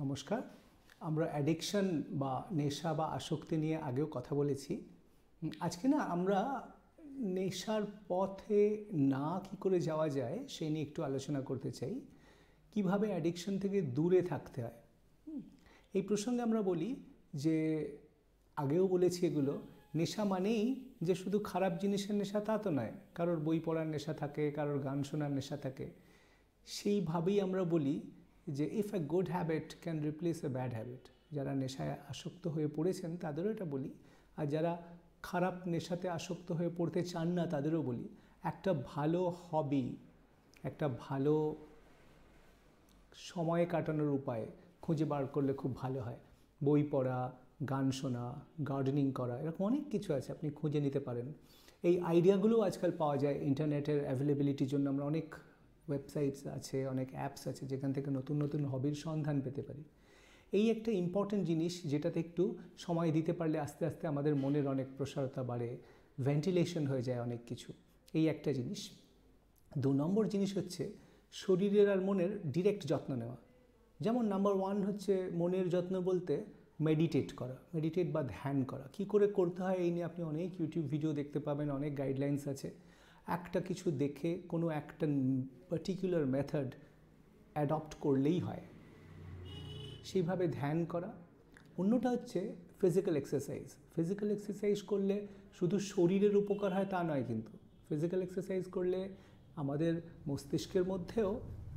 নমস্কার। আমরা অ্যাডিকশন বা নেশা বা আসক্তি নিয়ে আগেও কথা বলেছি। আজকে না আমরা নেশার পথে না কি করে যাওয়া যায় সেই নিয়ে একটু আলোচনা করতে চাই। কিভাবে অ্যাডিকশন থেকে দূরে থাকতে হয়। এই প্রসঙ্গে আমরা বলি যে আগেও বলেছি এগুলো, নেশা মানেই যে শুধু খারাপ জিনিসের নেশা তা তো নয়। কারোর বই পড়ার নেশা থাকে, কারোর গান শোনার নেশা থাকে। সেইভাবেই আমরা বলি যে if a good habit can replace a bad habit. যারা নেশায় আসক্ত হয়ে পড়েছেন তাদেরও এটা বলি, আর যারা খারাপ নেশাতে আসক্ত হয়ে পড়তে চান না তাদেরও বলি, একটা ভালো হবি, একটা ভালো সময় কাটানোর উপায় খুঁজে বার করলে খুব ভালো হয়। বই পড়া, গান শোনা, গার্ডেনিং করা, এরকম অনেক কিছু আছে, আপনি খুঁজে নিতে পারেন। এই আইডিয়াগুলোও আজকাল পাওয়া যায় ইন্টারনেটের অ্যাভেলেবিলিটির জন্য। আমরা অনেক ওয়েবসাইটস আছে, অনেক অ্যাপস আছে যেখান থেকে নতুন নতুন হবির সন্ধান পেতে পারি। এই একটা ইম্পর্টেন্ট জিনিস যেটাতে একটু সময় দিতে পারলে আস্তে আস্তে আমাদের মনের অনেক প্রসারতা বাড়ে, ভেন্টিলেশন হয়ে যায় অনেক কিছু। এই একটা জিনিস। 2 নম্বর জিনিস হচ্ছে শরীরের আর মনের ডিরেক্ট যত্ন নেওয়া। যেমন নাম্বার 1 হচ্ছে মনের যত্ন বলতে মেডিটেট করা, মেডিটেট বা ধ্যান করা। কি করে করতে হয় এই নিয়ে আপনি অনেক ইউটিউব ভিডিও দেখতে পাবেন, অনেক গাইডলাইন্স আছে। একটা কিছু দেখে কোনো একটা পার্টিকুলার মেথড অ্যাডপ্ট করলেই হয়, সেইভাবে ধ্যান করা। অন্যটা হচ্ছে ফিজিক্যাল এক্সারসাইজ। ফিজিক্যাল এক্সারসাইজ করলে শুধু শরীরের উপকার হয় তা নয়, কিন্তু ফিজিক্যাল এক্সারসাইজ করলে আমাদের মস্তিষ্কের মধ্যেও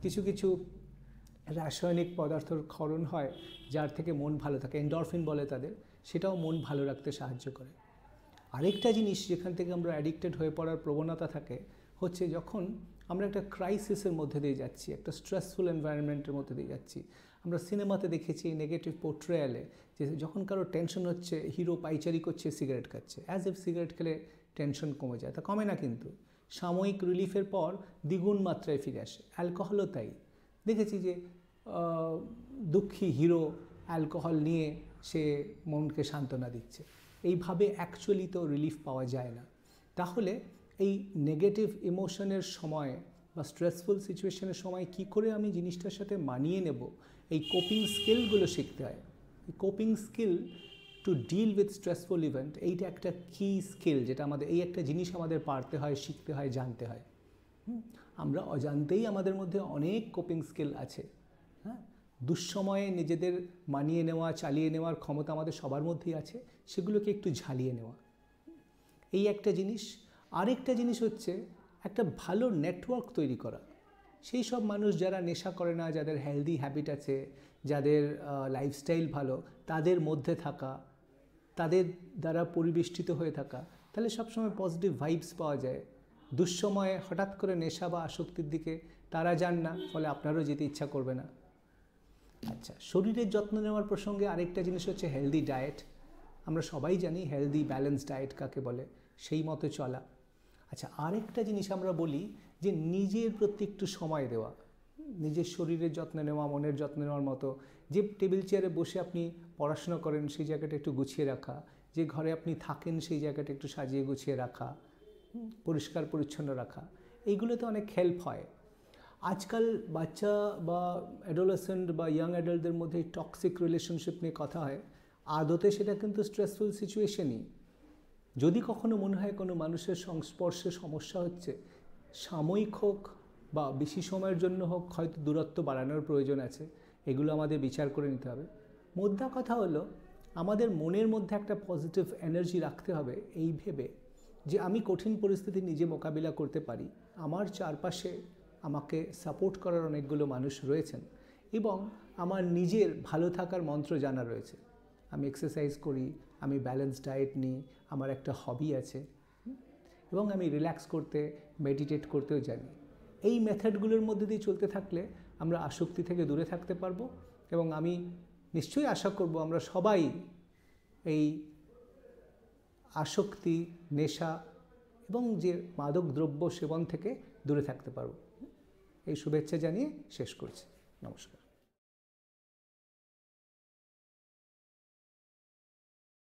কিছু কিছু রাসায়নিক পদার্থের ক্ষরণ হয়, যার থেকে মন ভালো থাকে, এন্ডরফিন বলে তাদের, সেটাও মন ভালো রাখতে সাহায্য করে। আরেকটা জিনিস যেখান থেকে আমরা অ্যাডিক্টেড হয়ে পড়ার প্রবণতা থাকে হচ্ছে যখন আমরা একটা ক্রাইসিসের মধ্যে দিয়ে যাচ্ছি, একটা স্ট্রেসফুল এনভায়রনমেন্টের মধ্যে দিয়ে যাচ্ছি। আমরা সিনেমাতে দেখেছি নেগেটিভ পোর্ট্রেয়ালে যে যখন কারো টেনশন হচ্ছে, হিরো পাইচারি করছে, সিগারেট খাচ্ছে, অ্যাজ ইফ সিগারেট খেলে টেনশন কমে যায়। তা কমে না, কিন্তু সাময়িক রিলিফের পর দ্বিগুণ মাত্রায় ফিরে আসে। অ্যালকোহলও তাই। দেখেছি যে দুঃখী হিরো অ্যালকোহল নিয়ে সে মনকে সান্ত্বনা দিচ্ছে। এইভাবে অ্যাকচুয়ালি তো রিলিফ পাওয়া যায় না। তাহলে এই নেগেটিভ ইমোশনের সময় বা স্ট্রেসফুল সিচুয়েশনের সময় কি করে আমি জিনিসটার সাথে মানিয়ে নেব, এই কোপিং স্কিলগুলো শিখতে হয়। এই coping skill to deal with stressful event, এইটা একটা কি স্কিল যেটা আমাদের, এই একটা জিনিস আমাদের পারতে হয়, শিখতে হয়, জানতে হয়। আমরা অজান্তেই আমাদের মধ্যে অনেক কোপিং স্কিল আছে। হ্যাঁ, দুঃসময়ে নিজেদের মানিয়ে নেওয়া, চালিয়ে নেওয়ার ক্ষমতা আমাদের সবার মধ্যেই আছে, সেগুলোকে একটু ঝালিয়ে নেওয়া, এই একটা জিনিস। আরেকটা জিনিস হচ্ছে একটা ভালো নেটওয়ার্ক তৈরি করা। সেই সব মানুষ যারা নেশা করে না, যাদের হেলদি হ্যাবিট আছে, যাদের লাইফস্টাইল ভালো, তাদের মধ্যে থাকা, তাদের দ্বারা পরিবেষ্টিত হয়ে থাকা, তাহলে সবসময় পজিটিভ ভাইবস পাওয়া যায়। দুঃসময়ে হঠাৎ করে নেশা বা আসক্তির দিকে তারা যান না, ফলে আপনারও যেতে ইচ্ছা করবে না। আচ্ছা, শরীরের যত্ন নেওয়ার প্রসঙ্গে আরেকটা জিনিস হচ্ছে হেলদি ডায়েট। আমরা সবাই জানি হেলদি ব্যালেন্স ডায়েট কাকে বলে, সেই মতো চলা। আচ্ছা, আরেকটা জিনিস আমরা বলি যে নিজের প্রতি একটু সময় দেওয়া, নিজের শরীরের যত্ন নেওয়া, মনের যত্ন নেওয়ার মতো। যে টেবিল চেয়ারে বসে আপনি পড়াশোনা করেন সেই জায়গাটা একটু গুছিয়ে রাখা, যে ঘরে আপনি থাকেন সেই জায়গাটা একটু সাজিয়ে গুছিয়ে রাখা, পরিষ্কার পরিচ্ছন্ন রাখা, এইগুলোতে অনেক হেল্প হয়। আজকাল বাচ্চা বা অ্যাডোলেসেন্ট বা ইয়াং অ্যাডাল্টদের মধ্যে টক্সিক রিলেশনশিপ নিয়ে কথা হয়। আদতে সেটা কিন্তু স্ট্রেসফুল সিচুয়েশনই। যদি কখনো মনে হয় কোনো মানুষের সংস্পর্শে সমস্যা হচ্ছে, সাময়িক হোক বা বেশি সময়ের জন্য হোক, হয়তো দূরত্ব বাড়ানোর প্রয়োজন আছে। এগুলো আমাদের বিচার করে নিতে হবে। মোদ্দা কথা হলো আমাদের মনের মধ্যে একটা পজিটিভ এনার্জি রাখতে হবে, এই ভেবে যে আমি কঠিন পরিস্থিতি নিজে মোকাবিলা করতে পারি, আমার চারপাশে আমাকে সাপোর্ট করার অনেকগুলো মানুষ রয়েছেন, এবং আমার নিজের ভালো থাকার মন্ত্র জানা রয়েছে। আমি এক্সারসাইজ করি, আমি ব্যালেন্স ডায়েট নিই, আমার একটা হবি আছে, এবং আমি রিল্যাক্স করতে, মেডিটেট করতেও জানি। এই মেথডগুলোর মধ্যে দিয়ে চলতে থাকলে আমরা আসক্তি থেকে দূরে থাকতে পারবো, এবং আমি নিশ্চয়ই আশা করব আমরা সবাই এই আসক্তি, নেশা এবং যে মাদক দ্রব্য সেবন থেকে দূরে থাকতে পারব। এই শুভেচ্ছা জানিয়ে শেষ করছি। নমস্কার।